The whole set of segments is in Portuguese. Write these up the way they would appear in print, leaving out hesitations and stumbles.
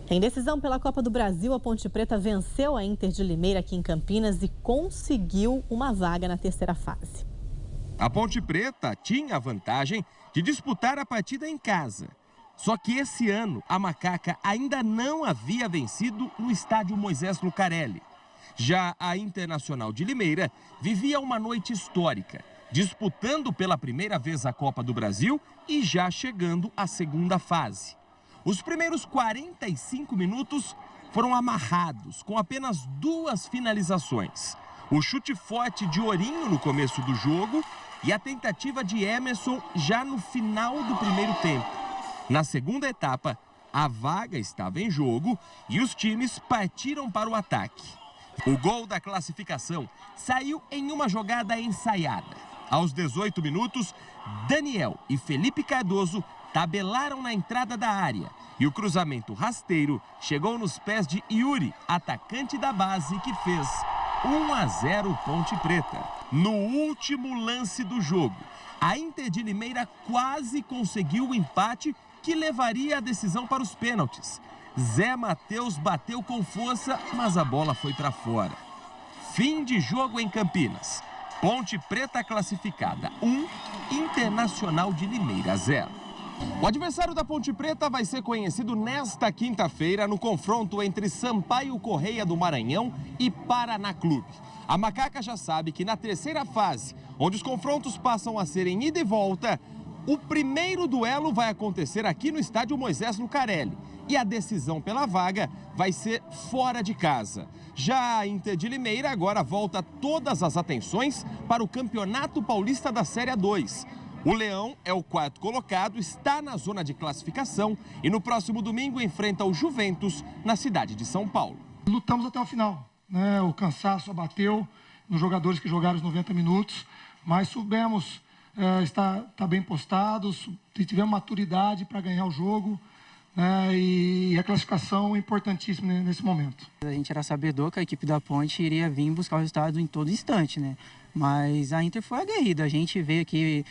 Em decisão pela Copa do Brasil, a Ponte Preta venceu a Inter de Limeira aqui em Campinas e conseguiu uma vaga na terceira fase. A Ponte Preta tinha a vantagem de disputar a partida em casa. Só que esse ano, a Macaca ainda não havia vencido no estádio Moisés Lucarelli. Já a Internacional de Limeira vivia uma noite histórica, disputando pela primeira vez a Copa do Brasil e já chegando à segunda fase. Os primeiros 45 minutos foram amarrados, com apenas 2 finalizações. O chute forte de Ourinho no começo do jogo e a tentativa de Emerson já no final do primeiro tempo. Na segunda etapa, a vaga estava em jogo e os times partiram para o ataque. O gol da classificação saiu em uma jogada ensaiada. Aos 18 minutos, Daniel e Felipe Cardoso tabelaram na entrada da área e o cruzamento rasteiro chegou nos pés de Yuri, atacante da base, que fez 1-0 Ponte Preta. No último lance do jogo, a Inter de Limeira quase conseguiu o empate que levaria a decisão para os pênaltis. Zé Matheus bateu com força, mas a bola foi para fora. Fim de jogo em Campinas. Ponte Preta classificada 1, Internacional de Limeira 0. O adversário da Ponte Preta vai ser conhecido nesta quinta-feira no confronto entre Sampaio Correia do Maranhão e Paraná Clube. A Macaca já sabe que na terceira fase, onde os confrontos passam a ser em ida e volta, o primeiro duelo vai acontecer aqui no estádio Moisés Lucarelli e a decisão pela vaga vai ser fora de casa. Já a Inter de Limeira agora volta todas as atenções para o Campeonato Paulista da Série A2. O Leão é o 4º colocado, está na zona de classificação e no próximo domingo enfrenta o Juventus na cidade de São Paulo. Lutamos até o final, né? O cansaço abateu nos jogadores que jogaram os 90 minutos, mas soubemos estar bem postados, tivemos maturidade para ganhar o jogo, né? E a classificação é importantíssima nesse momento. A gente era sabedor que a equipe da Ponte iria vir buscar o resultado em todo instante, né? Mas a Inter foi aguerrida, a gente veio aqui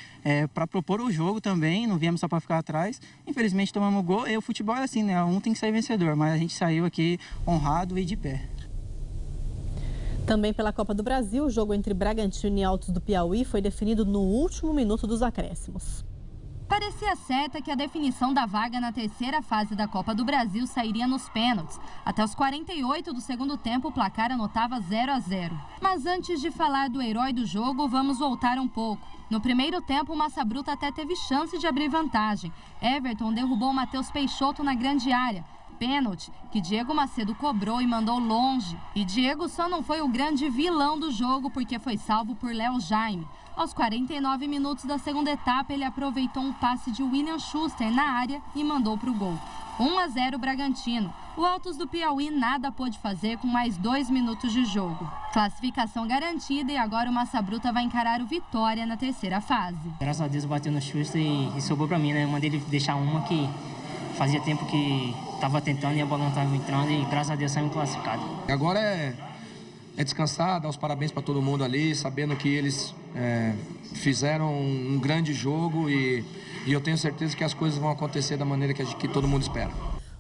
para propor o jogo também, não viemos só para ficar atrás. Infelizmente tomamos gol, e o futebol é assim, né? Um tem que sair vencedor, mas a gente saiu aqui honrado e de pé. Também pela Copa do Brasil, o jogo entre Bragantino e Altos do Piauí foi definido no último minuto dos acréscimos. Parecia certa que a definição da vaga na terceira fase da Copa do Brasil sairia nos pênaltis. Até os 48 do segundo tempo, o placar anotava 0-0. Mas antes de falar do herói do jogo, vamos voltar um pouco. No primeiro tempo, o Massa Bruta até teve chance de abrir vantagem. Everton derrubou o Matheus Peixoto na grande área. Pênalti que Diego Macedo cobrou e mandou longe. E Diego só não foi o grande vilão do jogo porque foi salvo por Léo Jaime. Aos 49 minutos da segunda etapa, ele aproveitou um passe de William Schuster na área e mandou para o gol. 1-0 Bragantino. O Altos do Piauí nada pôde fazer com mais 2 minutos de jogo. Classificação garantida e agora o Massa Bruta vai encarar o Vitória na terceira fase. Graças a Deus bateu no Schuster e sobrou para mim, né? Eu mandei ele deixar uma que fazia tempo que estava tentando e a bola não estava entrando e graças a Deus saímos classificados. Agora é descansar, dar os parabéns para todo mundo ali, sabendo que eles fizeram um grande jogo e eu tenho certeza que as coisas vão acontecer da maneira que todo mundo espera.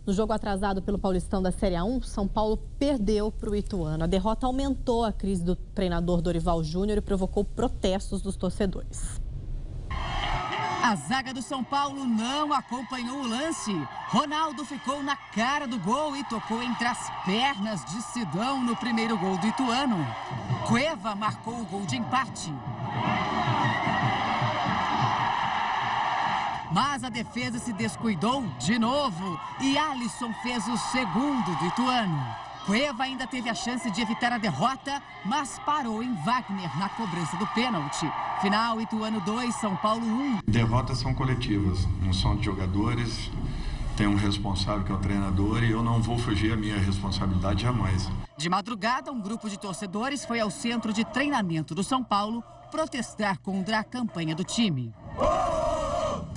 No jogo atrasado pelo Paulistão da Série A1, São Paulo perdeu para o Ituano. A derrota aumentou a crise do treinador Dorival Júnior e provocou protestos dos torcedores. A zaga do São Paulo não acompanhou o lance. Ronaldo ficou na cara do gol e tocou entre as pernas de Sidão no primeiro gol do Ituano. Cueva marcou o gol de empate. Mas a defesa se descuidou de novo e Alisson fez o segundo do Ituano. Cueva ainda teve a chance de evitar a derrota, mas parou em Wagner na cobrança do pênalti. Final, Ituano 2, São Paulo 1. Derrotas são coletivas, não são de jogadores. Tem um responsável que é o treinador e eu não vou fugir à minha responsabilidade jamais. De madrugada, um grupo de torcedores foi ao centro de treinamento do São Paulo protestar contra a campanha do time.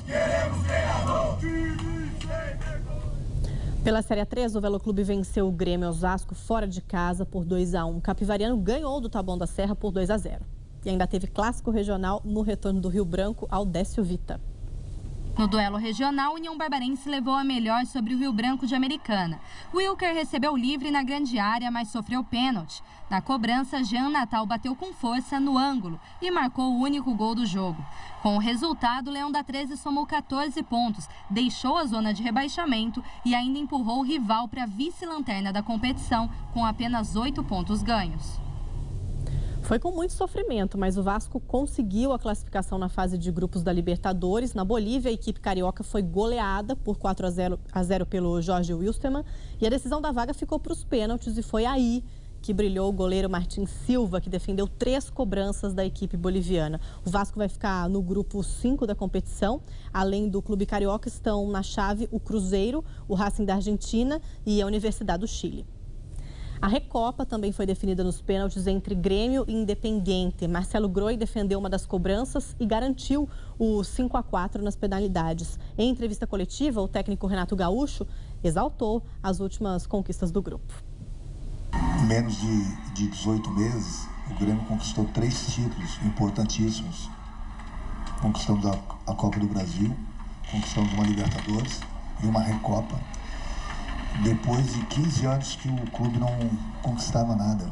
Queremos treinador! Pela Série A3, o Velo Clube venceu o Grêmio Osasco fora de casa por 2-1. O Capivariano ganhou do Taboão da Serra por 2-0. E ainda teve clássico regional no retorno do Rio Branco ao Décio Vita. No duelo regional, União Barbarense levou a melhor sobre o Rio Branco de Americana. Wilker recebeu livre na grande área, mas sofreu pênalti. Na cobrança, Jean Natal bateu com força no ângulo e marcou o único gol do jogo. Com o resultado, Leão da 13 somou 14 pontos, deixou a zona de rebaixamento e ainda empurrou o rival para a vice-lanterna da competição, com apenas 8 pontos ganhos. Foi com muito sofrimento, mas o Vasco conseguiu a classificação na fase de grupos da Libertadores. Na Bolívia, a equipe carioca foi goleada por 4-0 pelo Jorge Wilstermann e a decisão da vaga ficou para os pênaltis e foi aí que brilhou o goleiro Martin Silva, que defendeu 3 cobranças da equipe boliviana. O Vasco vai ficar no grupo 5 da competição. Além do clube carioca, estão na chave o Cruzeiro, o Racing da Argentina e a Universidade do Chile. A Recopa também foi definida nos pênaltis entre Grêmio e Independiente. Marcelo Groi defendeu uma das cobranças e garantiu o 5-4 nas penalidades. Em entrevista coletiva, o técnico Renato Gaúcho exaltou as últimas conquistas do grupo. Em menos de 18 meses, o Grêmio conquistou 3 títulos importantíssimos. Conquistamos a Copa do Brasil, conquistamos uma Libertadores e uma Recopa. Depois de 15 anos que o clube não conquistava nada.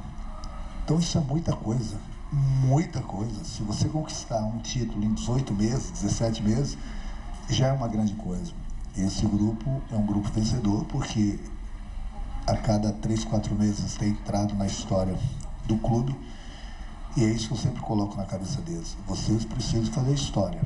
Então isso é muita coisa, muita coisa. Se você conquistar um título em 18 meses, 17 meses, já é uma grande coisa. Esse grupo é um grupo vencedor, porque a cada 3, 4 meses tem entrado na história do clube. E é isso que eu sempre coloco na cabeça deles. Vocês precisam fazer história.